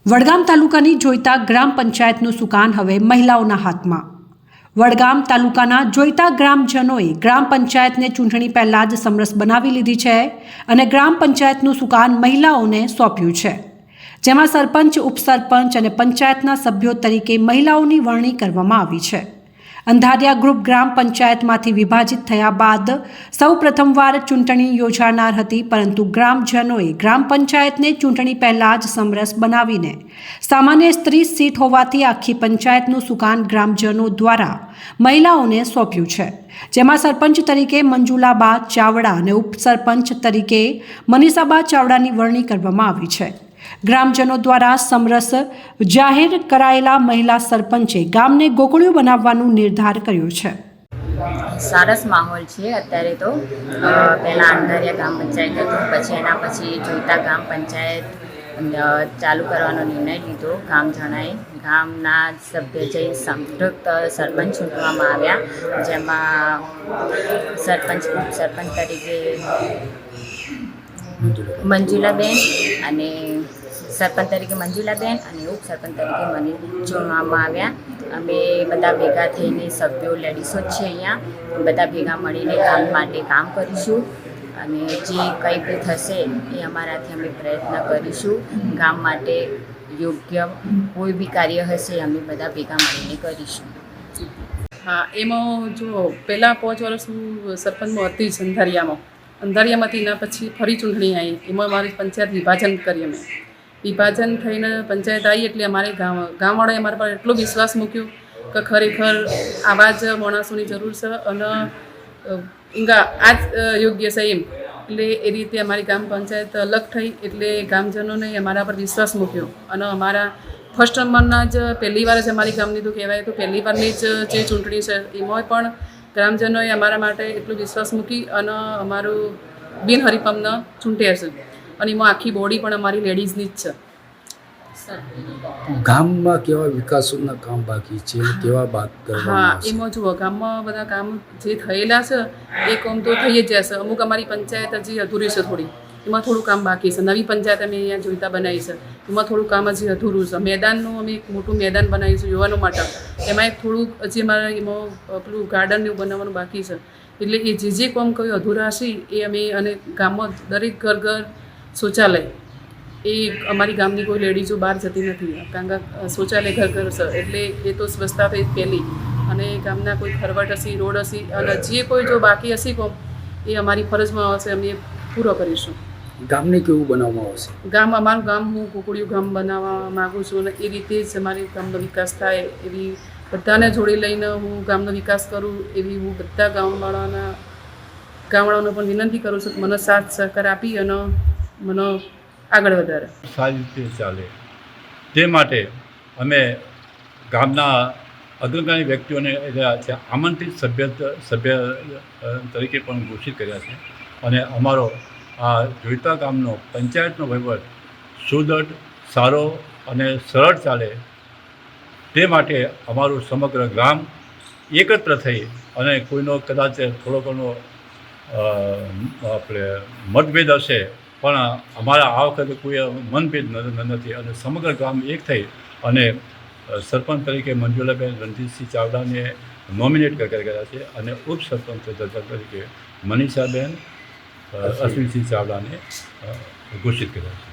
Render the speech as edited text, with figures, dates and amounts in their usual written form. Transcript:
વડગામ તાલુકાની જોઈતા ગ્રામ પંચાયતનું સુકાન હવે મહિલાઓના હાથમાં। વડગામ તાલુકાના જોઈતા ગ્રામજનોએ ગ્રામ પંચાયતને ચૂંટણી પહેલાં જ સમરસ બનાવી લીધી છે અને ગ્રામ પંચાયતનું સુકાન મહિલાઓને સોંપ્યું છે, જેમાં સરપંચ, ઉપસરપંચ અને પંચાયતના સભ્યો તરીકે મહિલાઓની વરણી કરવામાં આવી છે। અંધારિયા ગ્રુપ ગ્રામ પંચાયતમાંથી વિભાજિત થયા બાદ સૌ પ્રથમવાર ચૂંટણી યોજાનાર હતી, પરંતુ ગ્રામજનોએ ગ્રામ પંચાયતને ચૂંટણી પહેલાં જ સમરસ બનાવીને સામાન્ય સ્ત્રી સીટ હોવાથી આખી પંચાયતનું સુકાન ગ્રામજનો દ્વારા મહિલાઓને સોંપ્યું છે, જેમાં સરપંચ તરીકે મંજુલાબા ચાવડા અને ઉપસરપંચ તરીકે મનીષાબા ચાવડાની વરણી કરવામાં આવી છે। ગ્રામજનો દ્વારા સમરસ જાહેર કરાયેલા મહિલા સરપંચે ગામને ગોકળિયું બનાવવાનું નિર્ધાર કર્યો છે। સરસ માહોલ છે અત્યારે તો। પહેલાં અંધારિયા ગ્રામ પંચાયત હતું, પછી એના પછી જોઈતા ગ્રામ પંચાયત ચાલુ કરવાનો નિર્ણય લીધો ગામજનોએ। ગામના સભ્ય જઈ સંતૃપ્ત સરપંચ ચૂંટવામાં આવ્યા, જેમાં સરપંચ ઉપસરપંચ તરીકે મંજુલાબેન અને સરપંચ તરીકે મંજુલાબેન અને ઉપસરપંચ તરીકે મને ચૂંટવામાં આવ્યા। અમે બધા ભેગા થઈને સભ્યો લેડીસો જ છે અહીંયા, બધા ભેગા મળીને ગામ માટે કામ કરીશું અને જે કંઈ બી થશે એ અમારાથી અમે પ્રયત્ન કરીશું। ગામ માટે યોગ્ય કોઈ બી કાર્ય હશે અમે બધા ભેગા મળીને કરીશું। હા, એમાં જો પહેલાં 5 વર્ષ હું સરપંચમાં હતી જ અંધારિયામાંથી એના પછી ફરી ચૂંટણી આવી, એમાં મારી પંચાયત વિભાજન કરી। અમે વિભાજન થઈને પંચાયત આવી એટલે અમારે ગામવાળાએ અમારા પર એટલો વિશ્વાસ મૂક્યો કે ખરેખર આવા જ માણસોની જરૂર છે અને આ જ યોગ્ય છે એમ। એટલે એ રીતે અમારી ગ્રામ પંચાયત અલગ થઈ એટલે ગામજનોને અમારા પર વિશ્વાસ મૂક્યો અને અમારા ફર્સ્ટ નંબરના જ પહેલી વાર જ અમારી ગામની તો કહેવાય તો પહેલી વારની જ જે ચૂંટણી છે એમાં પણ ગ્રામજનોએ અમારા માટે એટલો વિશ્વાસ મૂકી અને અમારું બિનહરીફ અમને ચૂંટ્યા છે અને એમાં આખી બોડી પણ અમારી લેડીઝની જ છે। ગામમાં કેવા વિકાસોના કામ બાકી છે, કેવા બાદ કરવામાં હા, આવશે? એમાં જુઓ ગામમાં બધા કામ જે થયેલા છે એ કામ તો થઈ જ જશે। અમુક અમારી પંચાયત હજી અધૂરી છે, થોડી એમાં થોડું કામ બાકી છે। નવી પંચાયત અમે અહીંયા જોઈતા બનાવી છે, એમાં થોડું કામ હજી અધૂરું છે। મેદાનનું અમે એક મોટું મેદાન બનાવીશું યુવાનો માટે, એમાં એક થોડુંક હજી અમારે એમાં પેલું ગાર્ડન એવું બનાવવાનું બાકી છે। એટલે એ જે કામ કયું અધૂરા હશે એ અમે અને ગામમાં દરેક ઘર શૌચાલય એ અમારી ગામની કોઈ લેડીઝો બહાર જતી નથી, કારણ કે શૌચાલય ઘર છે એટલે એ તો સ્વચ્છતા થઈ પહેલી અને ગામના કોઈ ખરવટ હશે, રોડ હશે અને જે કોઈ જો બાકી હશે કોમ એ અમારી ફરજમાં આવશે, અમે પૂરો કરીશું। ગામને કેવું બનાવવામાં આવશે? અમારું ગામ હું ગોકળિયું ગામ બનાવવા માગું છું અને એ રીતે જ અમારી ગામનો વિકાસ થાય એવી બધાને જોડી લઈને હું ગામનો વિકાસ કરું એવી હું બધા ગામવાળાઓને પણ વિનંતી કરું છું કે મને સાથ સહકાર આપી અને મને આગળ વધારે સારી રીતે ચાલે તે માટે અમે ગામના અગ્રગણ્ય વ્યક્તિઓને આમંત્રિત સભ્ય તરીકે પણ ઘોષિત કર્યા છે અને અમારો આ જોઈતા ગામનો પંચાયતનો વહીવટ સુદૃઢ, સારો અને સરળ ચાલે તે માટે અમારું સમગ્ર ગામ એકત્ર થઈ અને કોઈનો કદાચ થોડો ઘણો આપણે મતભેદ હશે પણ અમારા આ વખતે કોઈ મનભેદ નથી અને સમગ્ર ગામ એક થઈ અને સરપંચ તરીકે મંજુલાબેન રણજીતસિંહ ચાવડાને નોમિનેટ કર્યા છે અને ઉપસરપંચ તરીકે મનીષાબેન અશ્વિનસિંહ ચાવડાને ઘોષિત કર્યા છે।